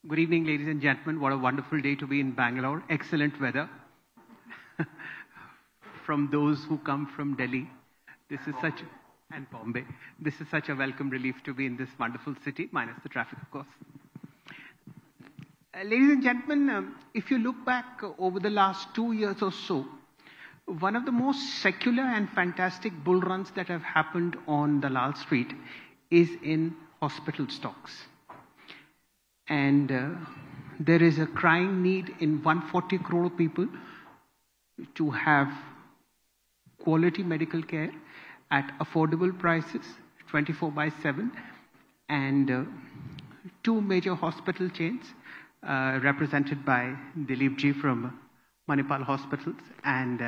Good evening, ladies and gentlemen. What a wonderful day to be in Bangalore. Excellent weather. From those who come from Delhi, and Bombay, this is such a welcome relief to be in this wonderful city, minus the traffic, of course. Ladies and gentlemen, if you look back over the last 2 years or so, one of the most secular and fantastic bull runs that have happened on the Lal Street is in hospital stocks. And there is a crying need in 140 crore people to have quality medical care at affordable prices, 24/7, and two major hospital chains represented by Dilip Jose from Manipal Hospitals and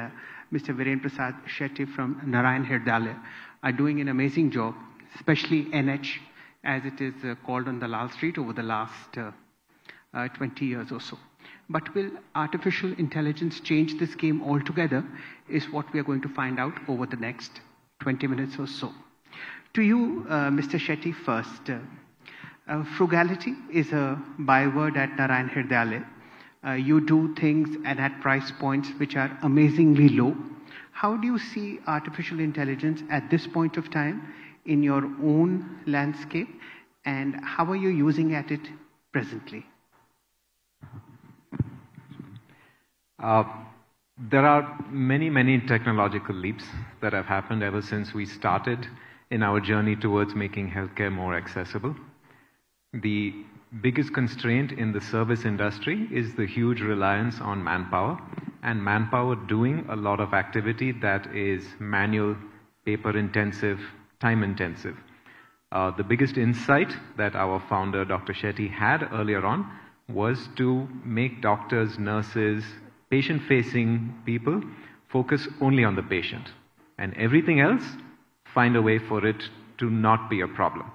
Mr. Viren Prasad Shetty from Narayana Health are doing an amazing job, especially NH, as it is called on the Lal Street over the last 20 years or so. But will artificial intelligence change this game altogether is what we are going to find out over the next 20 minutes or so. To you, Mr. Shetty, first. Frugality is a byword at Narayana Health. You do things and at price points which are amazingly low. How do you see artificial intelligence at this point of time in your own landscape, and how are you using at it presently? There are many technological leaps that have happened ever since we started in our journey towards making healthcare more accessible. The biggest constraint in the service industry is the huge reliance on manpower, and manpower doing a lot of activity that is manual, paper-intensive, time-intensive. The biggest insight that our founder, Dr. Shetty, had earlier on was to make doctors, nurses, patient-facing people focus only on the patient, and everything else, find a way for it to not be a problem.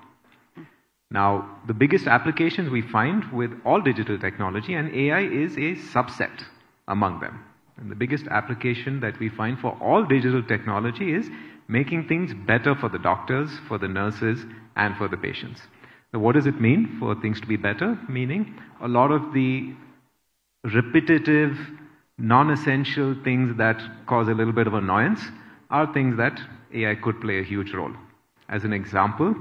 Now, the biggest applications we find with all digital technology, and AI is a subset among them. And the biggest application that we find for all digital technology is making things better for the doctors, for the nurses, and for the patients. So what does it mean for things to be better? Meaning a lot of the repetitive, non-essential things that cause a little bit of annoyance are things that AI could play a huge role. As an example,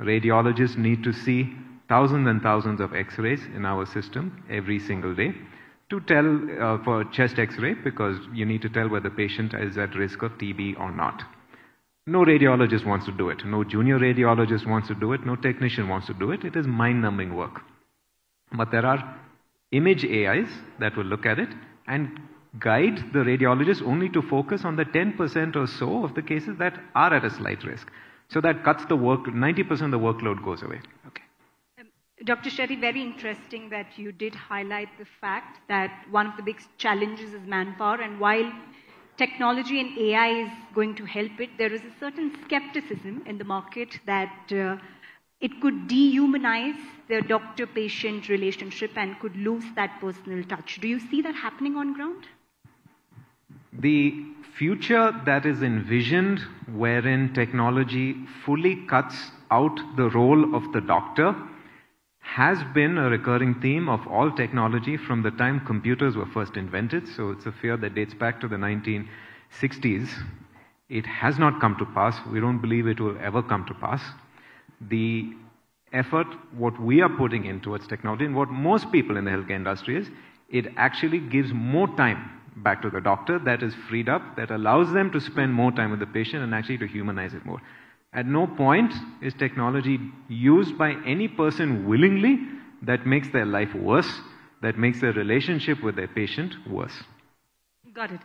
radiologists need to see thousands and thousands of x-rays in our system every single day to tell for chest x-ray, because you need to tell whether the patient is at risk of TB or not. No radiologist wants to do it. No junior radiologist wants to do it. No technician wants to do it. It is mind-numbing work. But there are image AIs that will look at it and guide the radiologist only to focus on the 10% or so of the cases that are at a slight risk. So that cuts the work, 90% of the workload goes away. Okay. Dr. Shetty, very interesting that you did highlight the fact that one of the big challenges is manpower, and while technology and AI is going to help it, there is a certain skepticism in the market that it could dehumanize the doctor-patient relationship and could lose that personal touch. Do you see that happening on ground? The future that is envisioned, wherein technology fully cuts out the role of the doctor, has been a recurring theme of all technology from the time computers were first invented. So it's a fear that dates back to the 1960s. It has not come to pass. We don't believe it will ever come to pass. The effort, what we are putting in towards technology, and what most people in the healthcare industry is, it actually gives more time back to the doctor that is freed up, that allows them to spend more time with the patient and actually to humanize it more. At no point is technology used by any person willingly that makes their life worse, that makes their relationship with their patient worse. Got it.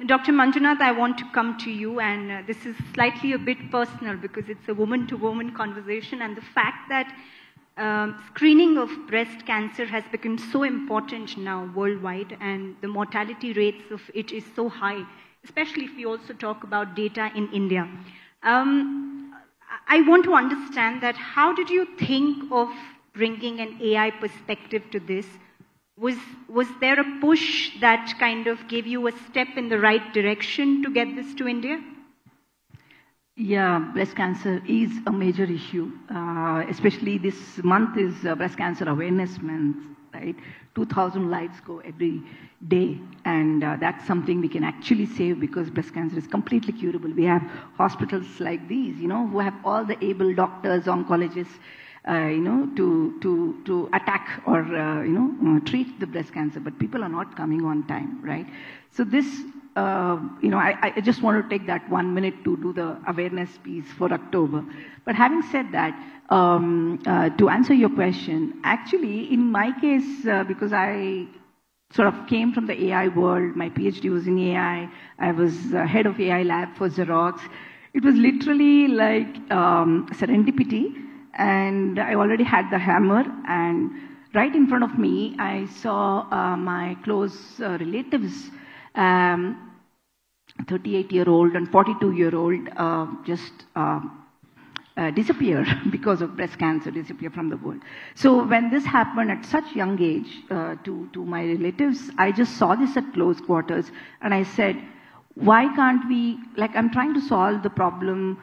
Dr. Manjunath, I want to come to you, and this is slightly a bit personal because it's a woman-to-woman conversation, and the fact that screening of breast cancer has become so important now worldwide, and the mortality rates of it is so high, especially if we also talk about data in India. I want to understand that how did you think of bringing an AI perspective to this? Was there a push that kind of gave you a step in the right direction to get this to India? Yeah, breast cancer is a major issue. Especially this month is Breast Cancer Awareness Month, right? 2,000 lives go every day, and that's something we can actually save because breast cancer is completely curable. We have hospitals like these, who have all the able doctors, oncologists, to attack or, treat the breast cancer, but people are not coming on time, right? So this, I just want to take that 1 minute to do the awareness piece for October. But having said that, to answer your question, actually, in my case, because I sort of came from the AI world, my PhD was in AI, I was head of AI lab for Xerox. It was literally like serendipity, and I already had the hammer, and right in front of me, I saw my close relatives, 38-year-old and 42-year-old just disappear because of breast cancer, disappear from the world. So when this happened at such young age to my relatives, I just saw this at close quarters, and I said, why can't we, I'm trying to solve the problem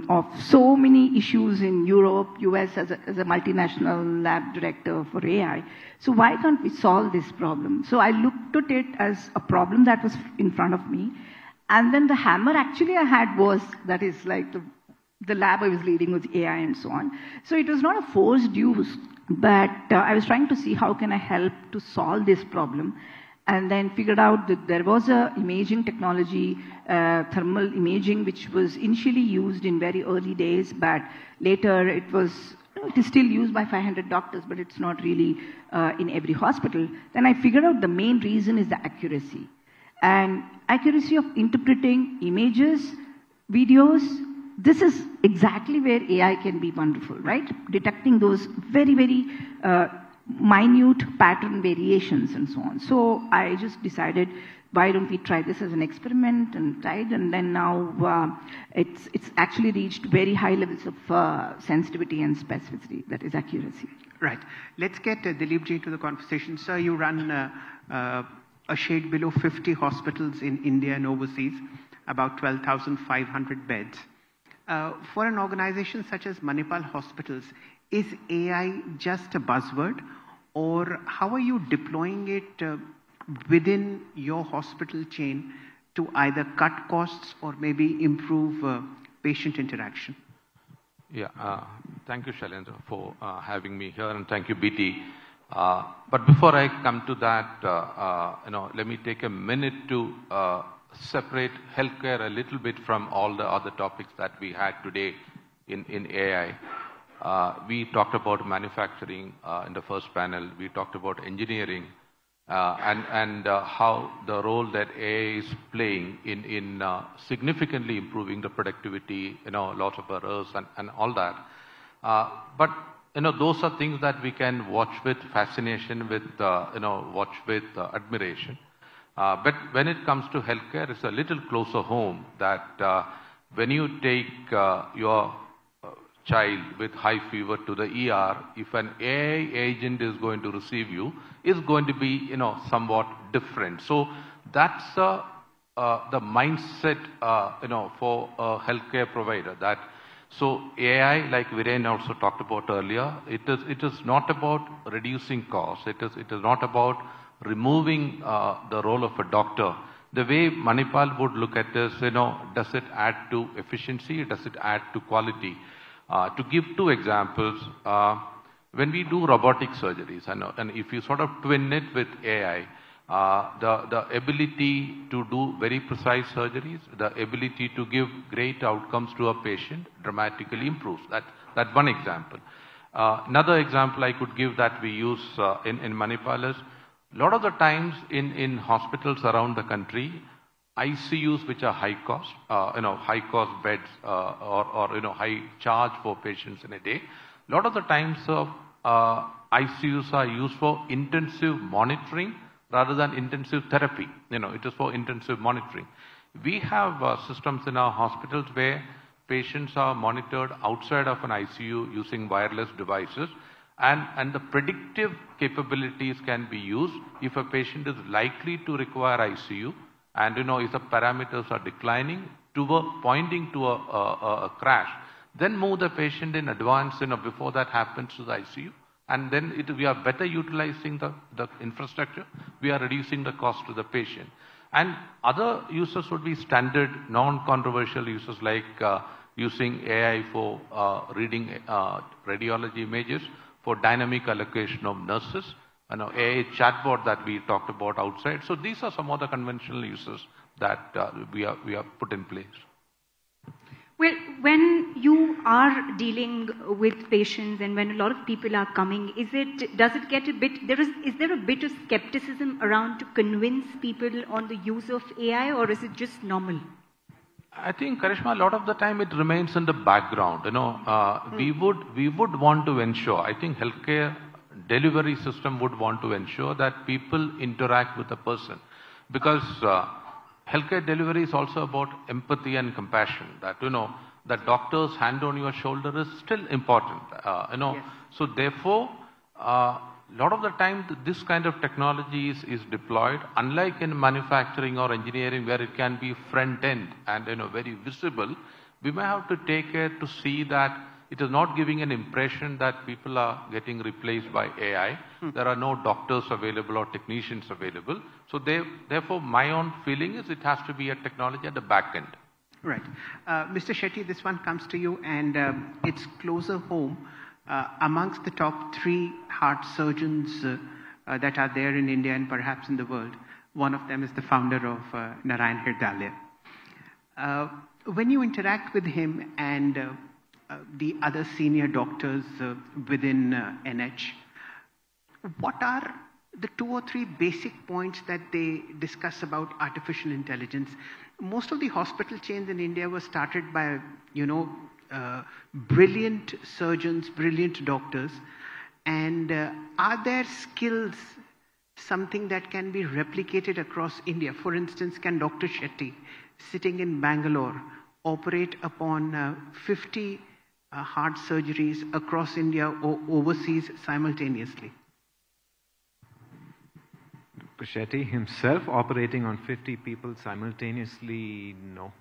of so many issues in Europe, US as a multinational lab director for AI. So why can't we solve this problem? So I looked at it as a problem that was in front of me. And then the hammer actually I had was, that is like the lab I was leading was AI and so on. So it was not a forced use, but I was trying to see how can I help to solve this problem. And then figured out that there was a imaging technology, thermal imaging, which was initially used in very early days, but later it is still used by 500 doctors, but it's not really in every hospital. Then I figured out the main reason is the accuracy. And accuracy of interpreting images, videos, this is exactly where AI can be wonderful, right? Detecting those very, very minute pattern variations and so on. So I just decided, why don't we try this as an experiment, and tried, and then now it's actually reached very high levels of sensitivity and specificity, that is accuracy. Right. Let's get Dilip Ji to the conversation. Sir, you run a shade below 50 hospitals in India and overseas, about 12,500 beds. For an organization such as Manipal Hospitals, is AI just a buzzword, or how are you deploying it within your hospital chain to either cut costs or maybe improve patient interaction? Yeah, thank you, Shailendra, for having me here, and thank you, BT. But before I come to that, let me take a minute to separate healthcare a little bit from all the other topics that we had today in AI. We talked about manufacturing in the first panel. We talked about engineering and how the role that AI is playing in significantly improving the productivity, lots of errors and all that. But those are things that we can watch with fascination, watch with admiration. But when it comes to healthcare, it's a little closer home that when you take your child with high fever to the ER, if an AI agent is going to receive you, it's going to be, somewhat different. So that's the mindset, for a healthcare provider. That so AI, like Viren also talked about earlier, it is not about reducing costs. It is not about removing the role of a doctor. The way Manipal would look at this, does it add to efficiency? Does it add to quality? To give two examples, when we do robotic surgeries, and if you sort of twin it with AI, the ability to do very precise surgeries, the ability to give great outcomes to a patient dramatically improves. That's one example. Another example I could give that we use in Manipal is, a lot of the times in hospitals around the country, ICUs which are high cost, high cost beds or high charge for patients in a day. A lot of the times ICUs are used for intensive monitoring rather than intensive therapy. It is for intensive monitoring. We have systems in our hospitals where patients are monitored outside of an ICU using wireless devices, and the predictive capabilities can be used. If a patient is likely to require ICU, And if the parameters are declining, pointing to a crash, then move the patient in advance, before that happens to the ICU. And then we are better utilizing the infrastructure. We are reducing the cost to the patient. And other uses would be standard, non-controversial uses like using AI for reading radiology images, for dynamic allocation of nurses, AI chatbot that we talked about outside. So these are some of the conventional uses that we have put in place. Well, when you are dealing with patients and when a lot of people are coming, is there a bit of skepticism around to convince people on the use of AI, or is it just normal? I think, Karishma, a lot of the time it remains in the background. We would want to ensure, I think healthcare delivery system would want to ensure that people interact with the person, because healthcare delivery is also about empathy and compassion. That that doctor's hand on your shoulder is still important. Yes. So therefore, a lot of the time this kind of technology is deployed. Unlike in manufacturing or engineering, where it can be front end and very visible, we may have to take care to see that it is not giving an impression that people are getting replaced by AI. There are no doctors available or technicians available. So therefore, my own feeling is it has to be a technology at the back end. Right. Mr. Shetty, this one comes to you, and it's closer home. Amongst the top 3 heart surgeons that are there in India and perhaps in the world, one of them is the founder of Narayana Health. When you interact with him and the other senior doctors within NH, what are the 2 or 3 basic points that they discuss about artificial intelligence? Most of the hospital chains in India were started by, brilliant surgeons, brilliant doctors. And are their skills something that can be replicated across India? For instance, can Dr. Shetty, sitting in Bangalore, operate upon 50 heart surgeries across India or overseas simultaneously? Shetty himself operating on 50 people simultaneously, no.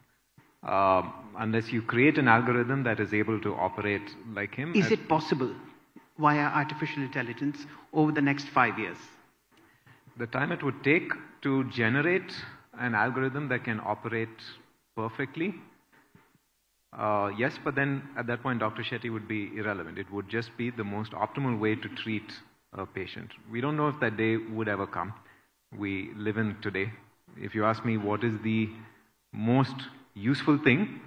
Unless you create an algorithm that is able to operate like him. Is it possible via artificial intelligence over the next 5 years? The time it would take to generate an algorithm that can operate perfectly, yes, but then at that point Dr. Shetty would be irrelevant. It would just be the most optimal way to treat a patient. We don't know if that day would ever come. We live in today. If you ask me what is the most useful thing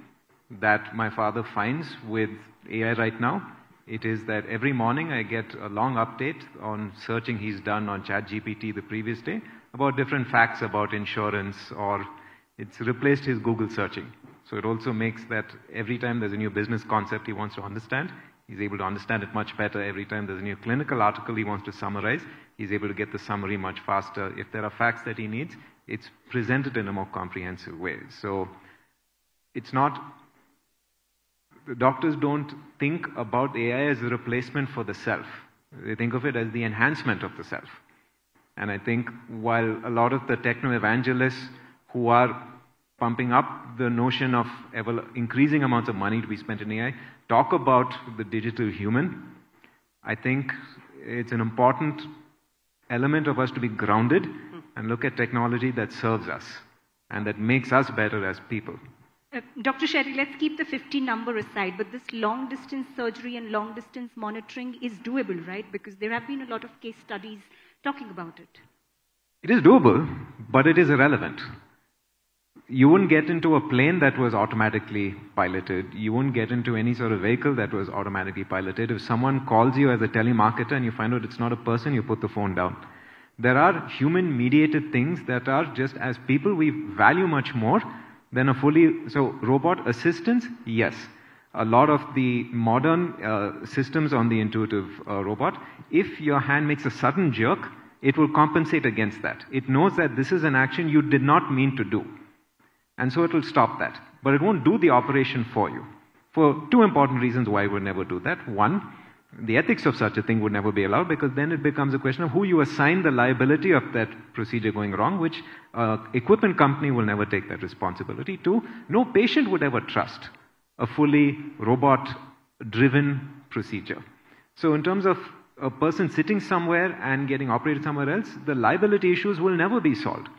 that my father finds with AI right now, it is that every morning I get a long update on searching he's done on ChatGPT the previous day about different facts about insurance, or it's replaced his Google searching. So it also makes that every time there's a new business concept he wants to understand, he's able to understand it much better. Every time there's a new clinical article he wants to summarize, he's able to get the summary much faster. If there are facts that he needs, it's presented in a more comprehensive way. So it's not, the doctors don't think about AI as a replacement for the self. They think of it as the enhancement of the self. And I think while a lot of the techno-evangelists who are pumping up the notion of increasing amounts of money to be spent in AI talk about the digital human, I think it's an important element of us to be grounded and look at technology that serves us and that makes us better as people. Dr. Shetty, let's keep the 50 number aside, but this long-distance surgery and long-distance monitoring is doable, right? Because there have been a lot of case studies talking about it. It is doable, but it is irrelevant. You wouldn't get into a plane that was automatically piloted. You wouldn't get into any sort of vehicle that was automatically piloted. If someone calls you as a telemarketer and you find out it's not a person, you put the phone down. There are human-mediated things that are just, as people, we value much more than a fully, so robot assistance, yes. A lot of the modern systems on the intuitive robot, if your hand makes a sudden jerk, it will compensate against that. It knows that this is an action you did not mean to do. And so it will stop that. But it won't do the operation for you. For 2 important reasons why it would never do that. One, the ethics of such a thing would never be allowed, because then it becomes a question of who you assign the liability of that procedure going wrong, which equipment company will never take that responsibility. Two, no patient would ever trust a fully robot-driven procedure. So in terms of a person sitting somewhere and getting operated somewhere else, the liability issues will never be solved.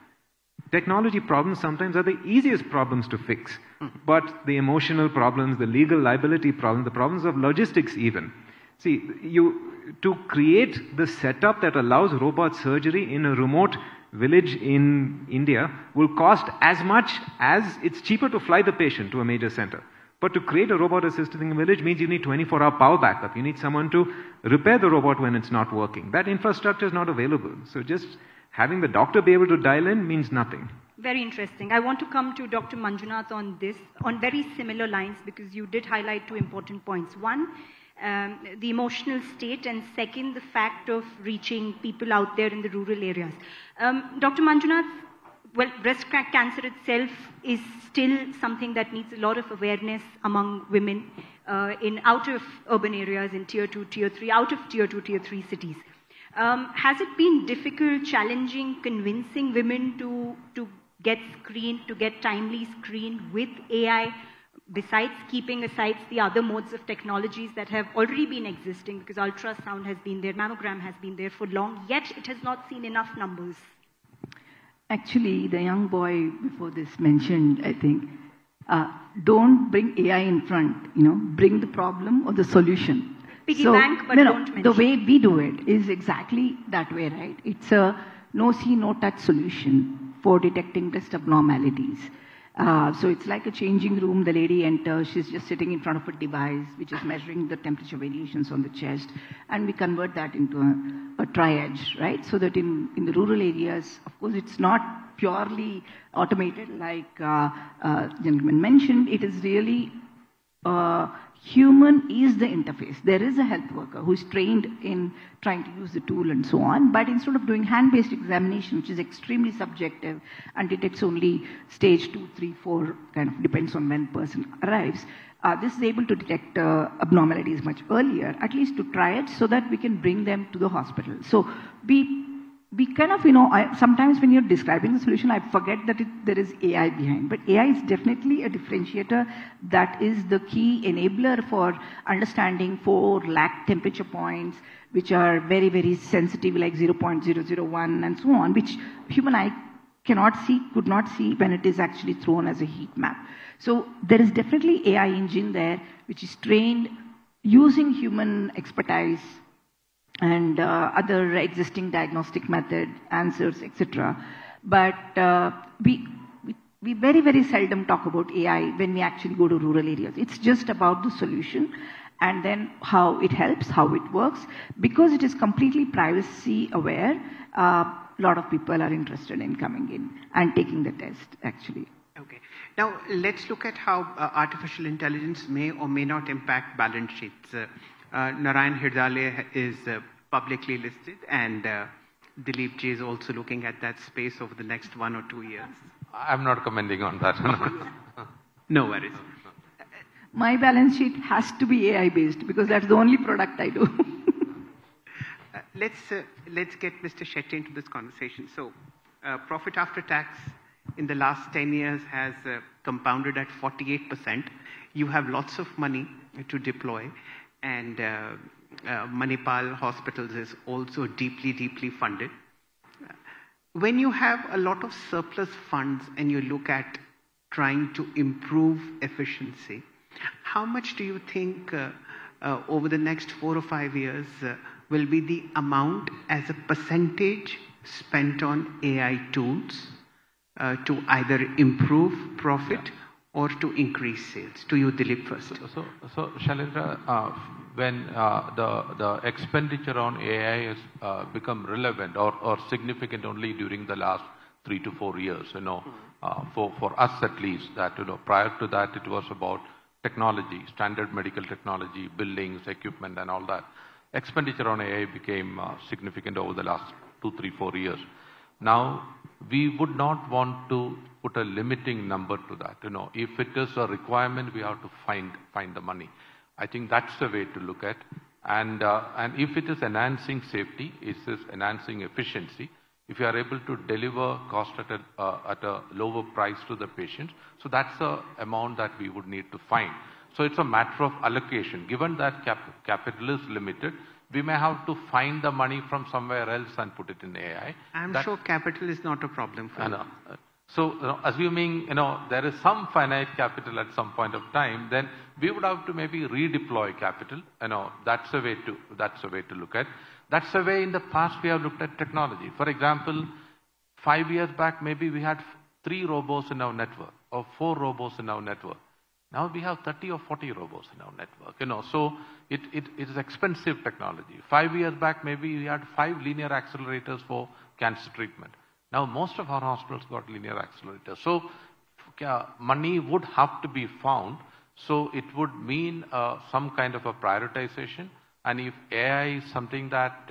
Technology problems sometimes are the easiest problems to fix, but the emotional problems, the legal liability problems, the problems of logistics even. See, to create the setup that allows robot surgery in a remote village in India will cost as much as it's cheaper to fly the patient to a major center. But to create a robot assisted in a village means you need 24-hour power backup. You need someone to repair the robot when it's not working. That infrastructure is not available. So just having the doctor be able to dial in means nothing. Very interesting. I want to come to Dr. Manjunath on this, on very similar lines, because you did highlight two important points. One, the emotional state, and second, the fact of reaching people out there in the rural areas. Dr. Manjunath, well, breast cancer itself is still something that needs a lot of awareness among women in out of urban areas, in tier 2, tier 3, out of tier 2, tier 3 cities. Has it been difficult, challenging, convincing women to get screened, to get timely screened with AI, besides keeping aside the other modes of technologies that have already been existing, because ultrasound has been there, mammogram has been there for long, yet it has not seen enough numbers? Actually, the young boy before this mentioned, I think, don't bring AI in front, bring the problem or the solution. Piggy bank, but don't mention. The way we do it is exactly that way, right? It's a no-see, no-touch solution for detecting breast abnormalities. So it's like a changing room. The lady enters, she's just sitting in front of a device which is measuring the temperature variations on the chest, and we convert that into a triage, right? So that in the rural areas, of course, it's not purely automated like gentleman mentioned. It is really human is the interface. There is a health worker who is trained in trying to use the tool and so on, but instead of doing hand-based examination, which is extremely subjective and detects only stage 2, 3, 4, kind of depends on when person arrives, this is able to detect abnormalities much earlier, at least to try it, so that we can bring them to the hospital. So we kind of, sometimes when you're describing the solution, I forget that there is AI behind. But AI is definitely a differentiator that is the key enabler for understanding 4 lakh temperature points, which are very, very sensitive, like 0.001 and so on, which human eye cannot see, could not see when it is actually thrown as a heat map. So there is definitely AI engine there, which is trained using human expertise and other existing diagnostic method, answers, etc. But we very, very seldom talk about AI when we actually go to rural areas. It's just about the solution and then how it helps, how it works. Because it is completely privacy aware, a lot of people are interested in coming in and taking the test, actually. Okay. Now, let's look at how artificial intelligence may or may not impact balance sheets. Narayana Health is publicly listed, and Dilip Jose is also looking at that space over the next 1 or 2 years. I'm not commenting on that. No worries. My balance sheet has to be AI-based because that's the only product I do. Let's get Mr. Shetty into this conversation. So, profit after tax in the last 10 years has compounded at 48%. You have lots of money to deploy, and Manipal Hospitals is also deeply, deeply funded. When you have a lot of surplus funds and you look at trying to improve efficiency, how much do you think over the next 4 or 5 years will be the amount as a percentage spent on AI tools to either improve profit or to increase sales? To you, Dilip, first. So Shailendra, when the expenditure on AI has become relevant or significant only during the last 3 to 4 years, for us at least, that prior to that it was about technology, standard medical technology, buildings, equipment, and all that. Expenditure on AI became significant over the last 2, 3, 4 years. Now, we would not want to put a limiting number to that. If it is a requirement, we have to find the money. I think that's the way to look at. And if it is enhancing safety, it is enhancing efficiency, if you are able to deliver cost at a lower price to the patient, so that's the amount that we would need to find. So it's a matter of allocation. Given that capital is limited, we may have to find the money from somewhere else and put it in AI. I'm sure capital is not a problem for you. So, assuming, there is some finite capital at some point of time, then we would have to maybe redeploy capital. That's a way to look at. That's the way in the past we have looked at technology. For example, 5 years back, maybe we had 3 robots in our network or 4 robots in our network. Now we have 30 or 40 robots in our network. So it is expensive technology. 5 years back, maybe we had 5 linear accelerators for cancer treatment. Now most of our hospitals got linear accelerators. So money would have to be found. So it would mean some kind of a prioritization. And if AI is something that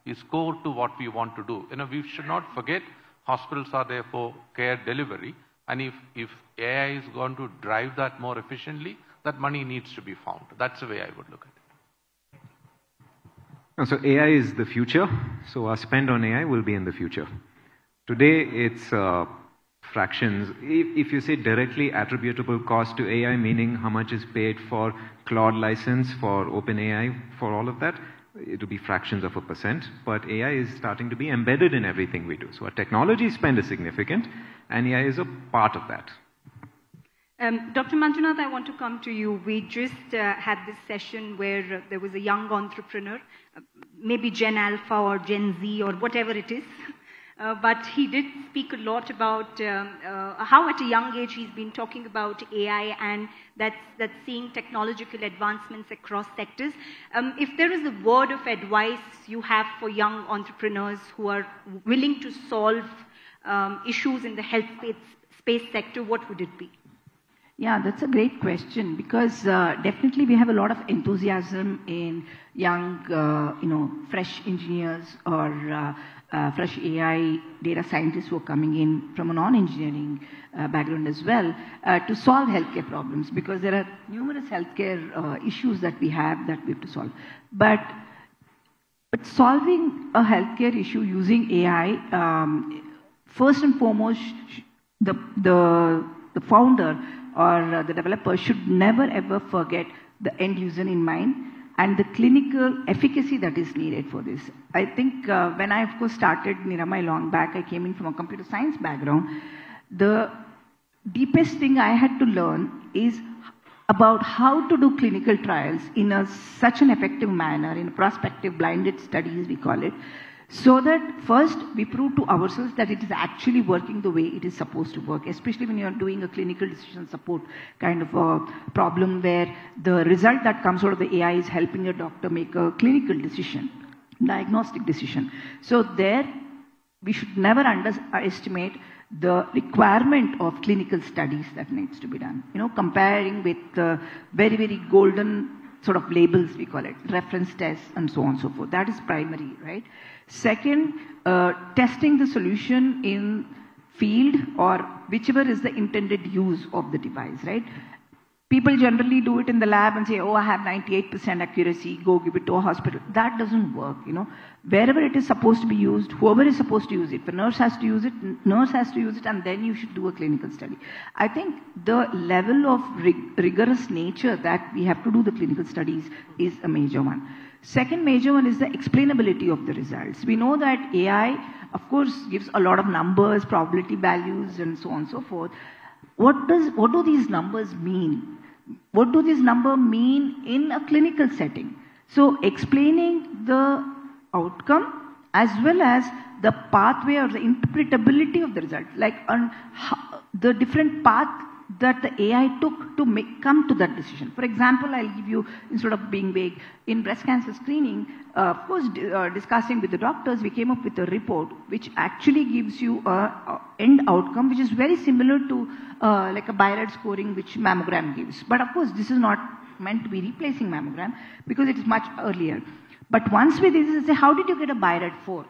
is core to what we want to do, we should not forget hospitals are there for care delivery. And if AI is going to drive that more efficiently, that money needs to be found. That's the way I would look at it. So AI is the future. So our spend on AI will be in the future. Today, it's fractions. If you say directly attributable cost to AI, meaning how much is paid for Claude license, for OpenAI, for all of that, it will be fractions of a %. But AI is starting to be embedded in everything we do. So our technology spend is significant, and AI is a part of that. Dr. Manjunath, I want to come to you. We just had this session where there was a young entrepreneur, maybe Gen Alpha or Gen Z or whatever it is. But he did speak a lot about how at a young age he's been talking about AI and that's seeing technological advancements across sectors. If there is a word of advice you have for young entrepreneurs who are willing to solve issues in the health space sector, what would it be? Yeah, that's a great question because definitely we have a lot of enthusiasm in young, fresh engineers or fresh AI data scientists who are coming in from a non-engineering background as well to solve healthcare problems because there are numerous healthcare issues that we have to solve. But solving a healthcare issue using AI, first and foremost, the founder or the developer should never ever forget the end user in mind and the clinical efficacy that is needed for this. I think when I, of course, started NIRAMAI long back, I came in from a computer science background. The deepest thing I had to learn is about how to do clinical trials in such an effective manner, in prospective blinded studies, we call it, so that first we prove to ourselves that it is actually working the way it is supposed to work, especially when you are doing a clinical decision support kind of a problem where the result that comes out of the AI is helping a doctor make a clinical decision, diagnostic decision. So there, we should never underestimate the requirement of clinical studies that needs to be done. Comparing with the very, very golden sort of labels, we call it, reference tests and so on and so forth. That is primary, right? Second, testing the solution in field or whichever is the intended use of the device, right? People generally do it in the lab and say, oh, I have 98% accuracy, go give it to a hospital. That doesn't work, Wherever it is supposed to be used, whoever is supposed to use it, if a nurse has to use it, and then you should do a clinical study. I think the level of rigorous nature that we have to do the clinical studies is a major one. Second major one is the explainability of the results. We know that AI, of course, gives a lot of numbers, probability values, and so on and so forth. What do these numbers mean? What do these numbers mean in a clinical setting? So explaining the outcome as well as the pathway or the interpretability of the result, like on the different path that the AI took to come to that decision. For example, I'll give you, instead of being vague, in breast cancer screening, of course, discussing with the doctors, we came up with a report which actually gives you an end outcome which is very similar to like a BI-RAD scoring which mammogram gives. But of course, this is not meant to be replacing mammogram because it is much earlier. But once we say, how did you get a BI-RAD 4?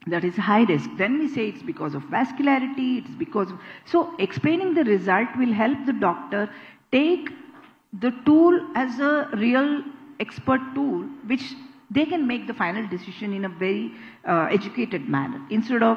That is high risk. Then we say it's because of vascularity, it's because of... So explaining the result will help the doctor take the tool as a real expert tool which they can make the final decision in a very educated manner. Instead of,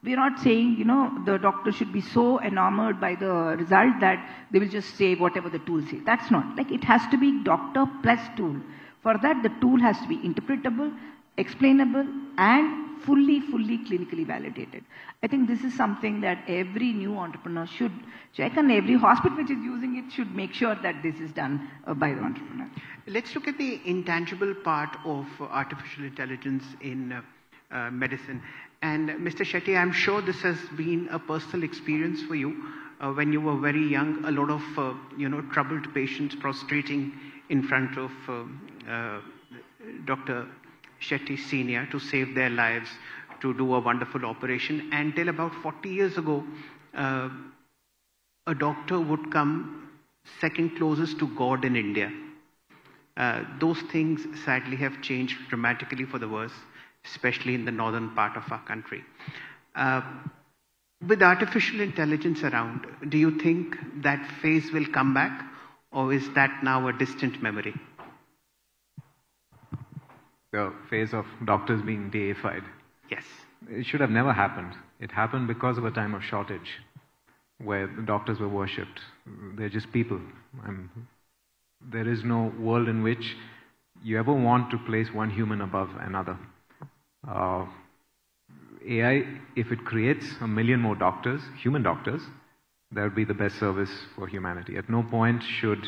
we're not saying, the doctor should be so enamored by the result that they will just say whatever the tool says. That's not. Like, it has to be doctor plus tool. For that, the tool has to be interpretable, explainable, and fully clinically validated. I think this is something that every new entrepreneur should check, and every hospital which is using it should make sure that this is done by the entrepreneur. Let's look at the intangible part of artificial intelligence in medicine. And Mr. Shetty, I'm sure this has been a personal experience for you. When you were very young, a lot of troubled patients prostrating in front of Dr. Shetty Senior to save their lives, to do a wonderful operation. Until about 40 years ago, a doctor would come second closest to God in India. Those things sadly have changed dramatically for the worse, especially in the northern part of our country. With artificial intelligence around, do you think that phase will come back, or is that now a distant memory? The phase of doctors being deified. Yes. It should have never happened. It happened because of a time of shortage, where the doctors were worshipped. They're just people. There is no world in which you ever want to place one human above another. AI, if it creates 1 million more doctors, human doctors, that would be the best service for humanity. At no point should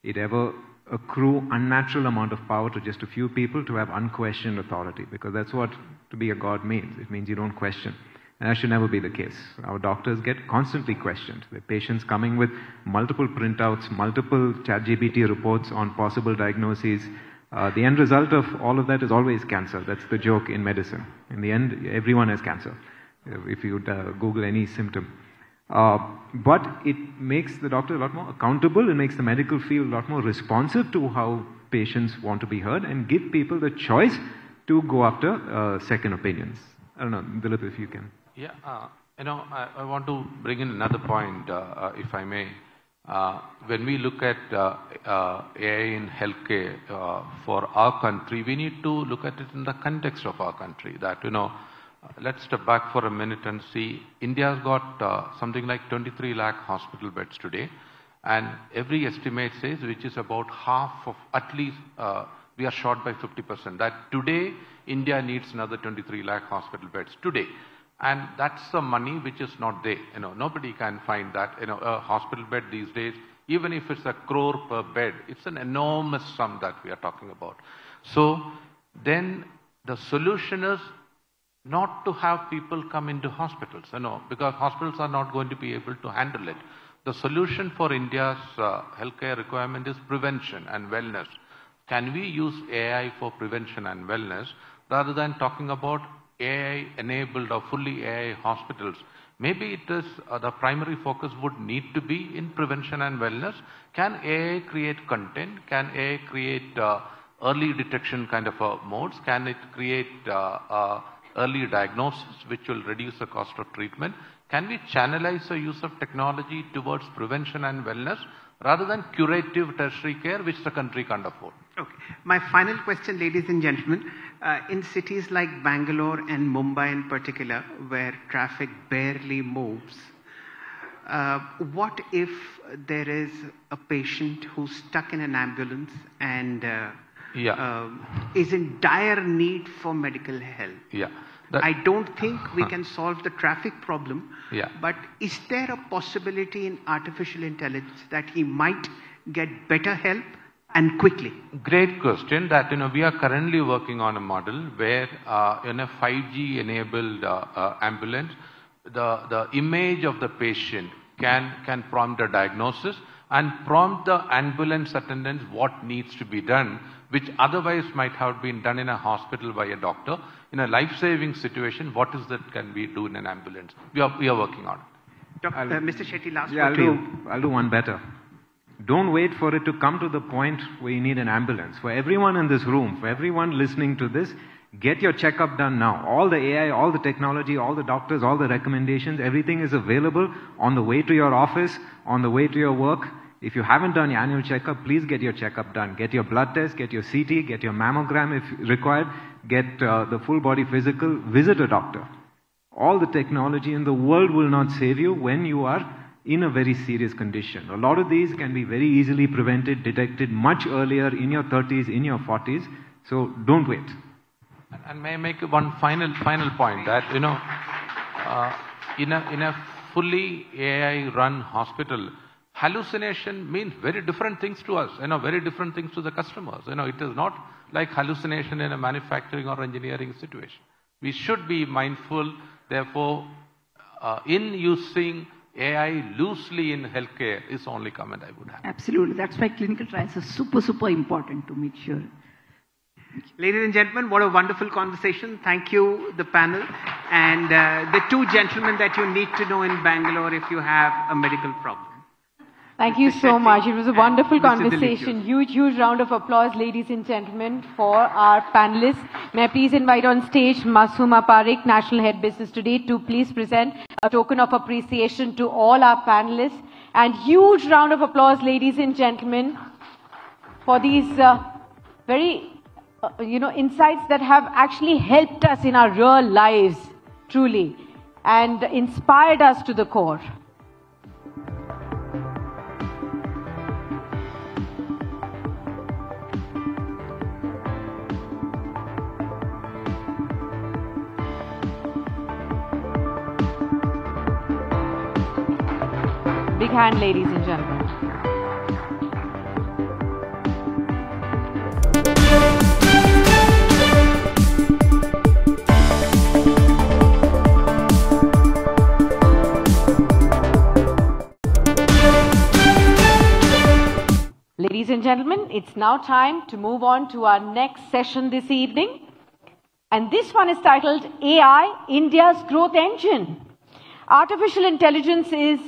it ever accrue unnatural amount of power to just a few people to have unquestioned authority, because that's what to be a god means. It means you don't question. And that should never be the case. Our doctors get constantly questioned. The patients coming with multiple printouts, multiple ChatGPT reports on possible diagnoses. The end result of all of that is always cancer. That's the joke in medicine. In the end, everyone has cancer, if you Google any symptom. But it makes the doctor a lot more accountable. It makes the medical field a lot more responsive to how patients want to be heard, and give people the choice to go after second opinions. I don't know, Dilip, if you can. Yeah, I want to bring in another point, if I may. When we look at AI in healthcare for our country, we need to look at it in the context of our country. That, let's step back for a minute and see. India's got something like 23 lakh hospital beds today, and every estimate says, which is about half of, at least, we are short by 50%. That today, India needs another 23 lakh hospital beds today. And that's the money which is not there. Nobody can find that. A hospital bed these days, even if it's 1 crore per bed, it's an enormous sum that we are talking about. So then the solution is not to have people come into hospitals, because hospitals are not going to be able to handle it. The solution for India's healthcare requirement is prevention and wellness. Can we use AI for prevention and wellness rather than talking about AI-enabled or fully AI hospitals? Maybe it is the primary focus would need to be in prevention and wellness. Can AI create content? Can AI create early detection kind of modes? Can it create early diagnosis, which will reduce the cost of treatment? Can we channelize the use of technology towards prevention and wellness rather than curative tertiary care, which the country can't afford? Okay. My final question, ladies and gentlemen. In cities like Bangalore and Mumbai in particular, where traffic barely moves, what if there is a patient who's stuck in an ambulance and is in dire need for medical help? Yeah. I don't think we can solve the traffic problem, but is there a possibility in artificial intelligence that he might get better help and quickly? Great question. That we are currently working on a model where in a 5G enabled ambulance, the image of the patient can prompt a diagnosis and prompt the ambulance attendants what needs to be done, which otherwise might have been done in a hospital by a doctor. In a life-saving situation, what is that can we do in an ambulance? We are working on it. Mr. Shetty, last word to you. I'll do one better. Don't wait for it to come to the point where you need an ambulance. For everyone in this room, for everyone listening to this, get your checkup done now. All the AI, all the technology, all the doctors, all the recommendations, everything is available on the way to your office, on the way to your work. If you haven't done your annual checkup, please get your checkup done. Get your blood test, get your CT, get your mammogram if required, get the full body physical, visit a doctor. All the technology in the world will not save you when you are in a very serious condition. A lot of these can be very easily prevented, detected much earlier in your 30s, in your 40s. So don't wait. And may I make one final point that, in a fully AI-run hospital, hallucination means very different things to us, very different things to the customers. It is not like hallucination in a manufacturing or engineering situation. We should be mindful, therefore, in using AI loosely in healthcare is the only comment I would have. Absolutely. That's why clinical trials are super, super important to make sure. Ladies and gentlemen, what a wonderful conversation. Thank you, the panel, and the two gentlemen that you need to know in Bangalore if you have a medical problem. Thank you so much. It was a wonderful conversation. Dilip Huge, huge round of applause, ladies and gentlemen, for our panelists. May I please invite on stage Masuma Parekh, National Head Business Today, to please present a token of appreciation to all our panelists. And huge round of applause, ladies and gentlemen, for these very, insights that have actually helped us in our real lives, truly, and inspired us to the core. Big hand, ladies and gentlemen. Ladies and gentlemen, it's now time to move on to our next session this evening. And this one is titled AI, India's Growth Engine. Artificial intelligence is